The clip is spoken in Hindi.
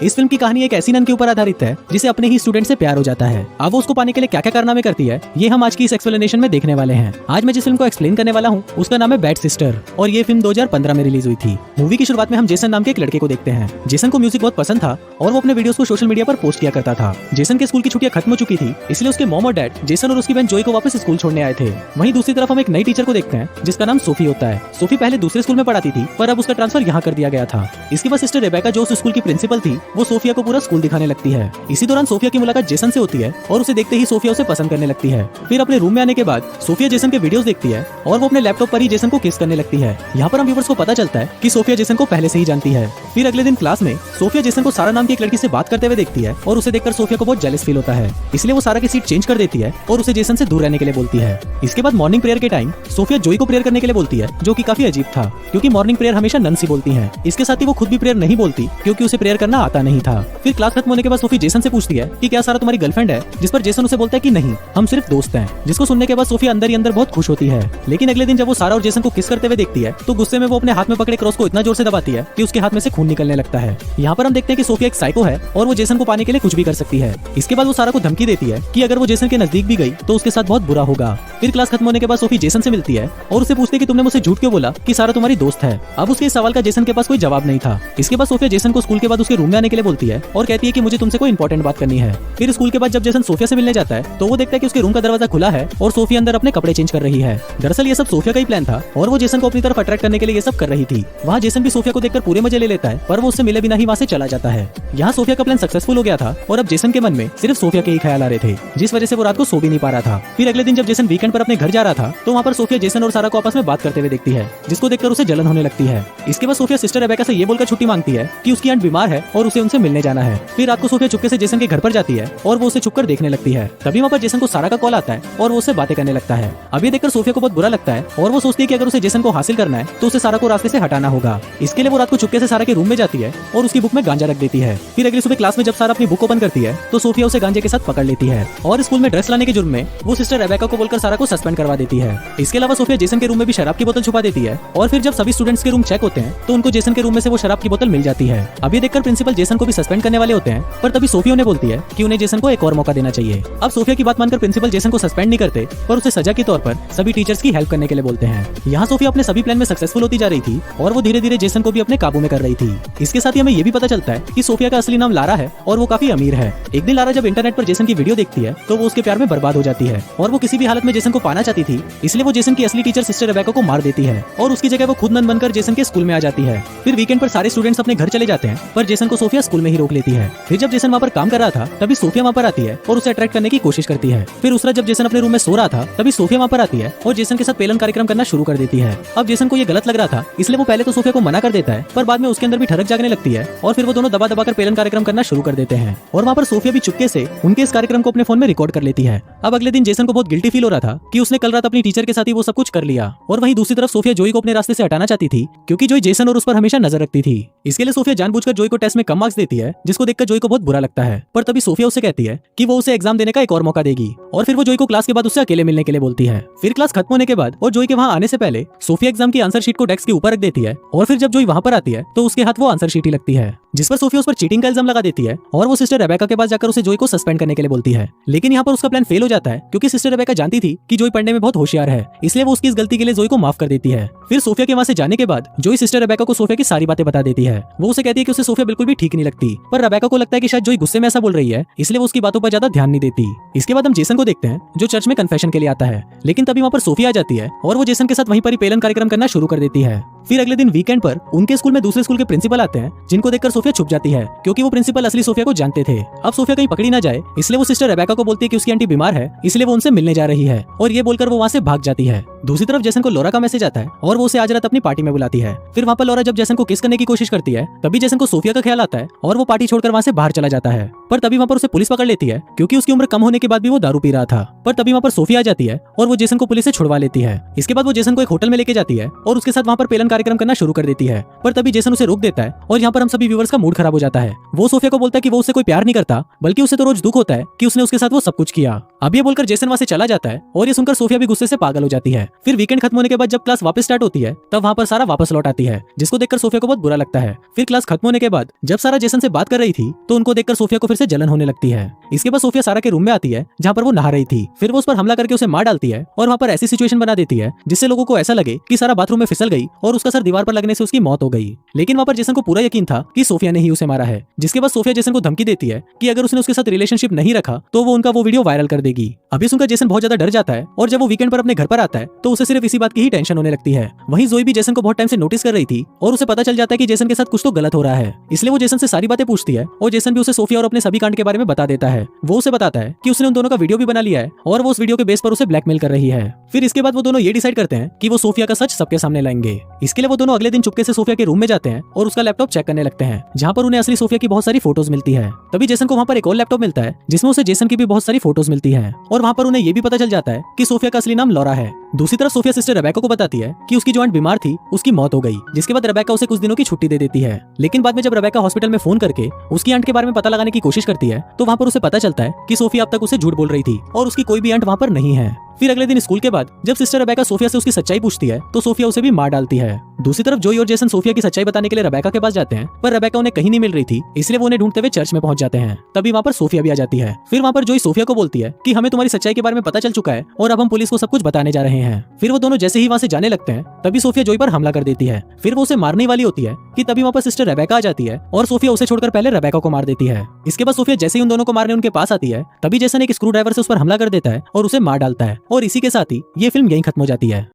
इस फिल्म की कहानी एक ऐसी नन के ऊपर आधारित है जिसे अपने ही स्टूडेंट से प्यार हो जाता है। अब वो उसको पाने के लिए क्या क्या कारनामे करती है ये हम आज की इस एक्सप्लेनेशन में देखने वाले हैं। आज मैं जिस फिल्म को एक्सप्लेन करने वाला हूँ उसका नाम है बैड सिस्टर और ये फिल्म 2015 में रिलीज हुई थी। मूवी की शुरुआत में हम जेसन नाम के एक लड़के को देखते हैं। जेसन को म्यूजिक बहुत पसंद था और वो अपने वीडियोस को सोशल मीडिया पर पोस्ट किया करता था। जेसन के स्कूल की छुट्टियां खत्म हो चुकी थी, इसलिए उसके मॉम और डैड जेसन और उसकी बहन जोई को वापस स्कूल छोड़ने आए थे। वहीं दूसरी तरफ हम एक नई टीचर को देखते हैं जिसका नाम सोफी होता है। सोफी पहले दूसरे स्कूल में पढ़ाती थी पर अब उसका ट्रांसफर यहाँ कर दिया गया था। इसके बाद सिस्टर रेबेका जो उस स्कूल की प्रिंसिपल थी वो सोफिया को पूरा स्कूल दिखाने लगती है। इसी दौरान सोफिया की मुलाकात जेसन से होती है और उसे देखते ही सोफिया उसे पसंद करने लगती है। फिर अपने रूम में आने के बाद सोफिया जेसन के वीडियोस देखती है और वो अपने लैपटॉप पर ही जेसन को किस करने लगती है। यहाँ पर हम व्यूअर्स को पता चलता है कि सोफिया जेसन को पहले से ही जानती है। फिर अगले दिन क्लास में सोफिया जेसन को सारा नाम की एक लड़की से बात करते हुए देखती है और उसे देखकर सोफिया को बहुत जेलस फील होता है, इसलिए वो सारा की सीट चेंज कर देती है और उसे जेसन से दूर रहने के लिए बोलती है। इसके बाद मॉर्निंग प्रेयर के टाइम सोफिया जोई को प्रेयर करने के लिए बोलती है, जो कि काफी अजीब था क्योंकि मॉर्निंग प्रेयर हमेशा नन्स ही बोलती हैं। इसके साथ ही वो खुद भी प्रेयर नहीं बोलती क्योंकि उसे प्रेयर करना आता नहीं था। फिर क्लास खत्म होने के बाद सोफी जेसन से पूछती है कि क्या सारा तुम्हारी गर्लफ्रेंड है, जिस पर जेसन उसे बोलता है कि नहीं, हम सिर्फ दोस्त हैं। जिसको सुनने के बाद सोफी अंदर ही अंदर बहुत खुश होती है। लेकिन अगले दिन जब वो सारा और जेसन को किस करते हुए देखती है तो गुस्से में वो अपने हाथ में पकड़े क्रॉस को इतना जोर से दबाती है कि उसके हाथ में से खून निकलने लगता है। यहाँ पर हम देखते हैं कि सोफिया एक साइको है और वो जेसन को पाने के लिए कुछ भी कर सकती है। इसके बाद वो सारा को धमकी देती है कि अगर वो जेसन के नजदीक भी गई तो उसके साथ बहुत बुरा होगा। फिर क्लास खत्म होने के बाद सोफी जेसन से मिलती है और उसे पूछती है कि तुमने मुझसे झूठ क्यों बोला कि सारा तुम्हारी दोस्त है। अब उसके इस सवाल का जेसन के पास कोई जवाब नहीं था। इसके बाद सोफिया जेसन को स्कूल के बाद उसके रूम में आने के लिए बोलती है और कहती है कि मुझे तुमसे कोई इंपॉर्टेंट बात करनी है। फिर स्कूल के बाद जब जेसन सोफिया से मिलने जाता है तो वो देखता है कि उसके रूम का दरवाजा खुला है और सोफिया अंदर अपने कपड़े चेंज कर रही है। दरअसल ये सब सोफिया का ही प्लान था और वो जेसन को अपनी तरफ अट्रैक्ट करने के लिए ये सब कर रही थी। वहाँ जेसन भी सोफिया को देखकर पूरे मजे ले लेता है पर वो उससे मिले बिना ही वहाँ से चला जाता है। यहाँ सोफिया का प्लान सक्सेसफुल हो गया था और अब जेसन के मन में सिर्फ सोफिया के ही ख्याल आ रहे थे, जिस वजह से वो रात को सो भी नहीं पा रहा था। फिर अगले दिन जब जेसन वीकेंड पर अपने घर जा रहा था तो वहाँ पर सोफिया जेसन और सारा को आपस में बात करते हुए देखती है, जिसको देखकर उसे जलन होने लगती है। इसके बाद सोफिया सिस्टर रेबेका से ये बोलकर छुट्टी मांगती है कि उसकी आंट बीमार है और उसे उनसे मिलने जाना है। फिर रात को सोफिया चुपके से जेसन के घर पर जाती है और वो उसे छुपकर देखने लगती है। तभी वहाँ पर जेसन को सारा का कॉल आता है और वो उससे बातें करने लगता है। अब ये देखकर सोफिया को बहुत बुरा लगता है और वो सोचती है कि अगर उसे जेसन को हासिल करना है तो उसे सारा को रास्ते से हटाना होगा। इसके लिए वो रात को चुपके से सारा के रूम में जाती है और उसकी बुक में गांजा रख देती है। फिर अगली सुबह क्लास में जब सारा अपनी बुक ओपन करती है तो सोफिया उसे गांजे के साथ पकड़ लेती है और स्कूल में ड्रग्स लाने के जुर्म में वो सिस्टर रेबेका को बोलकर सारा को सस्पेंड करवा देती है। इसके अलावा सोफिया जेसन के रूम में भी शराब की बोतल छुपा देती है और फिर जब सभी स्टूडेंट्स के रूम चेक होते हैं तो उनको जेसन के रूम में से वो शराब की बोतल मिल जाती है। अब ये देखकर प्रिंसिपल जेसन को भी सस्पेंड करने वाले होते हैं पर तभी सोफिया उन्हें बोलती है कि उन्हें जेसन को एक और मौका देना चाहिए। अब सोफिया की बात मानकर प्रिंसिपल जेसन को सस्पेंड नहीं करते पर उसे सजा के तौर पर सभी टीचर्स की हेल्प करने के लिए बोलते हैं। यहाँ सोफिया अपने सभी प्लान में सक्सेसफुल होती जा रही थी और वो धीरे धीरे जेसन को भी अपने काबू में कर रही थी। इसके साथ ही हमें ये भी पता चलता है कि सोफिया का असली नाम लारा है और वो काफी अमीर है। एक दिन लारा जब इंटरनेट पर जेसन की वीडियो देखती है तो वो उसके प्यार में बर्बाद हो जाती है और वो किसी भी हालत में जेसन को पाना चाहती थी, इसलिए वो जेसन की असली टीचर सिस्टर रेबेका को मार देती है और उसकी जगह वो खुद नन बनकर जेसन के स्कूल में आ जाती है। फिर वीकेंड पर सारे स्टूडेंट्स अपने घर चले जाते हैं पर जेसन को सोफिया स्कूल में ही रोक लेती है। फिर जब जेसन वहाँ पर काम कर रहा था तभी सोफिया वहाँ पर आती है और उसे अट्रैक्ट करने की कोशिश करती है। फिर उस रात जब जेसन अपने रूम में सो रहा था तभी सोफिया वहाँ पर आती है और जेसन के साथ पेलन कार्यक्रम करना शुरू कर देती है। अब जेसन को ये गलत लग रहा था, इसलिए वो पहले तो सोफिया को मना कर देता है पर बाद में उसके अंदर भी ठड़क जागने लगती है और फिर वो दोनों दबा दबा कर पेलन कार्यक्रम करना शुरू कर देते हैं और वहाँ पर सोफिया भी चुपके से उनके इस कार्यक्रम को अपने फोन में रिकॉर्ड कर लेती है। अब अगले दिन जेसन को बहुत गिल्टी फील हो रहा था कि उसने कल रात अपनी टीचर के साथ ही वो सब कुछ कर लिया और वहीं दूसरी तरफ सोफिया जोई को अपने रास्ते से हटाना चाहती थी क्योंकि जोई जेसन और उस पर हमेशा नजर रखती थी। इसके लिए सोफिया जानबूझकर जोई को टेस्ट में कम मार्क्स देती है, जिसको देखकर जोई को बहुत बुरा लगता है। पर तभी सोफिया उसे कहती है कि वो उसे एग्जाम देने का एक और मौका देगी और फिर वो जोई को क्लास के बाद उससे अकेले मिलने के लिए बोलती है। फिर क्लास खत्म होने के बाद और जोई के वहाँ आने से पहले सोफिया एग्जाम की आंसर शीट को डेस्क के ऊपर रख देती है और फिर जब जोई वहाँ पर आती है तो उसके हाथ वो आंसर शीट ही लगती है, जिस पर सोफिया उस पर चीटिंग का इल्जाम लगा देती है और वो सिस्टर रेबेका के पास जाकर उसे जोई को सस्पेंड करने के लिए बोलती है। लेकिन यहाँ पर उसका प्लान फेल हो जाता है क्योंकि सिस्टर रेबेका जानती थी कि जोई पढ़ने में बहुत होशियार है, इसलिए वो उसकी इस गलती के लिए जोई को माफ कर देती है। फिर सोफिया के वहाँ से जाने के बाद जोई सिस्टर रेबेका को सोफिया की सारी बातें बता देती है। वो उसे कहती है कि उसे सोफिया बिल्कुल भी ठीक नहीं लगती, पर रेबेका को लगता है कि शायद जोई गुस्से में ऐसा बोल रही है, इसलिए वो उसकी बातों पर ज्यादा ध्यान नहीं देती। इसके बाद हम जेसन को देखते हैं जो चर्च में कन्फेशन के लिए आता है, लेकिन तभी वहाँ पर सोफिया आ जाती है और वो जेसन के साथ वहीं पर ही पेलन कार्यक्रम करना शुरू कर देती है। फिर अगले दिन वीकेंड पर उनके स्कूल में दूसरे स्कूल के प्रिंसिपल आते हैं, जिनको देखकर सोफिया छुप जाती है क्योंकि वो प्रिंसिपल असली सोफिया को जानते थे। अब सोफिया कहीं पकड़ी ना जाए इसलिए वो सिस्टर रेबेका को बोलती है कि उसकी आंटी बीमार है, इसलिए वो उनसे मिलने जा रही है और ये बोलकर वो वहाँ से भाग जाती है। दूसरी तरफ जेसन को लॉरा का मैसेज आता है और वो उसे आज रात अपनी पार्टी में बुलाती है। फिर वहाँ पर लॉरा जब जेसन को किस करने की कोशिश करती है तभी जेसन को सोफिया का ख्याल आता है और वो पार्टी छोड़कर वहाँ से बाहर चला जाता है। पर तभी वहाँ पर उसे पुलिस पकड़ लेती है क्योंकि उसकी उम्र कम होने के बाद भी वो दारू पी रहा था। पर तभी वहाँ पर सोफिया आ जाती है और वो जेसन को पुलिस से छुड़वा लेती है। इसके बाद वो जेसन को एक होटल में लेके जाती है और उसके साथ वहाँ पर पेलन कार्यक्रम करना शुरू कर देती है, पर तभी जेसन उसे रोक देता है और यहाँ पर हम सभी व्यूअर्स का मूड खराब हो जाता है। वो सोफिया को बोलता है कि वो उससे कोई प्यार नहीं करता, बल्कि उसे तो रोज दुख होता है कि उसने उसके साथ वो सब कुछ किया। अब ये बोलकर जेसन वहाँ से चला जाता है और ये सुनकर सोफिया भी गुस्से से पागल हो जाती है। फिर वीकेंड खत्म होने के बाद जब क्लास वापस स्टार्ट होती है तब वहाँ पर सारा वापस लौट आती है, जिसको देखकर सोफिया को बहुत बुरा लगता है। फिर क्लास खत्म होने के बाद जब सारा जेसन से बात कर रही थी तो उनको देखकर सोफिया को फिर से जलन होने लगती है। इसके बाद सोफिया सारा के रूम में आती है जहाँ पर वो नहा रही थी। फिर वो उस पर हमला करके उसे मार डालती है और वहाँ पर ऐसी सिचुएशन बना देती है जिससे लोगों को ऐसा लगे कि सारा बाथरूम में फिसल गई और उसका सर दीवार पर लगने से उसकी मौत हो गई। लेकिन वहाँ पर जेसन को पूरा यकीन था कि सोफिया ने ही उसे मारा है। जिसके बाद सोफिया जेसन को धमकी देती है कि अगर उसने उसके साथ रिलेशनशिप नहीं रखा तो वो उनका वो वीडियो वायरल कर देगी। अभी सुनकर जेसन बहुत ज्यादा डर जाता है और जब वो वीकेंड पर अपने घर पर आता है तो उसे सिर्फ इसी बात की ही टेंशन होने लगती है। वहीं जोई भी जेसन को बहुत टाइम से नोटिस कर रही थी और उसे पता चल जाता है कि जेसन के साथ कुछ तो गलत हो रहा है। इसलिए वो जेसन से सारी बातें पूछती है और जेसन भी उसे सोफिया और अपने सभी कांड के बारे में बता देता है। वो उसे बताता है कि उसने उन दोनों का वीडियो भी बना लिया है और वो उस वीडियो के बेस पर उसे ब्लैकमेल कर रही है। फिर इसके बाद वो दोनों ये डिसाइड करते हैं कि वो सोफिया का सच सबके सामने लाएंगे। इसके लिए वो दोनों अगले दिन चुपके से सोफिया के रूम में जाते हैं और उसका लैपटॉप चेक करने लगते हैं, जहाँ पर उन्हें असली सोफिया की बहुत सारी फोटोज मिलती है। तभी जेसन को वहाँ पर एक और लैपटॉप मिलता है जिसमें उसे जेसन की भी बहुत सारी फोटोज मिलती है और वहाँ पर उन्हें ये भी पता चल जाता है कि सोफिया का असली नाम लॉरा है। दूसरी तरफ सोफिया सिस्टर रेबेका को बताती है कि उसकी जो आंट बीमार थी उसकी मौत हो गई, जिसके बाद रेबेका उसे कुछ दिनों की छुट्टी दे देती है। लेकिन बाद में जब रेबेका हॉस्पिटल में फोन करके उसकी आंट के बारे में पता लगाने की कोशिश करती है तो वहाँ पर उसे पता चलता है कि सोफिया अब तक उसे झूठ बोल रही थी और उसकी कोई भी आंट वहाँ पर नहीं है। फिर अगले दिन स्कूल के बाद जब सिस्टर रेबेका सोफिया से उसकी सच्चाई पूछती है तो सोफिया उसे भी मार डालती है। दूसरी तरफ जोई और जेसन सोफिया की सच्चाई बताने के लिए रेबेका के पास जाते हैं, पर रेबेका उन्हें कहीं नहीं मिल रही थी, इसलिए वो उन्हें ढूंढते हुए चर्च में पहुंच जाते हैं। तभी वहाँ पर सोफिया भी आ जाती है। फिर वहाँ पर जोई सोफिया को बोलती है कि हमें तुम्हारी सच्चाई के बारे में पता चल चुका है और अब हम पुलिस को सब कुछ बताने जा रहे हैं। फिर वो दोनों जैसे ही वहाँ से जाने लगते हैं तभी सोफिया जोई पर हमला कर देती है। फिर वो उसे मारने वाली होती है कि तभी वहाँ पर सिस्टर रेबेका आ जाती है और सोफिया उसे छोड़कर पहले रेबेका को मार देती है। इसके बाद सोफिया जैसे ही उन दोनों को मारने उनके पास आती है तभी जेसन एक स्क्रू ड्राइवर से उस पर हमला कर देता है और उसे मार डालता है और इसी के साथ ही ये फिल्म यहीं खत्म हो जाती है।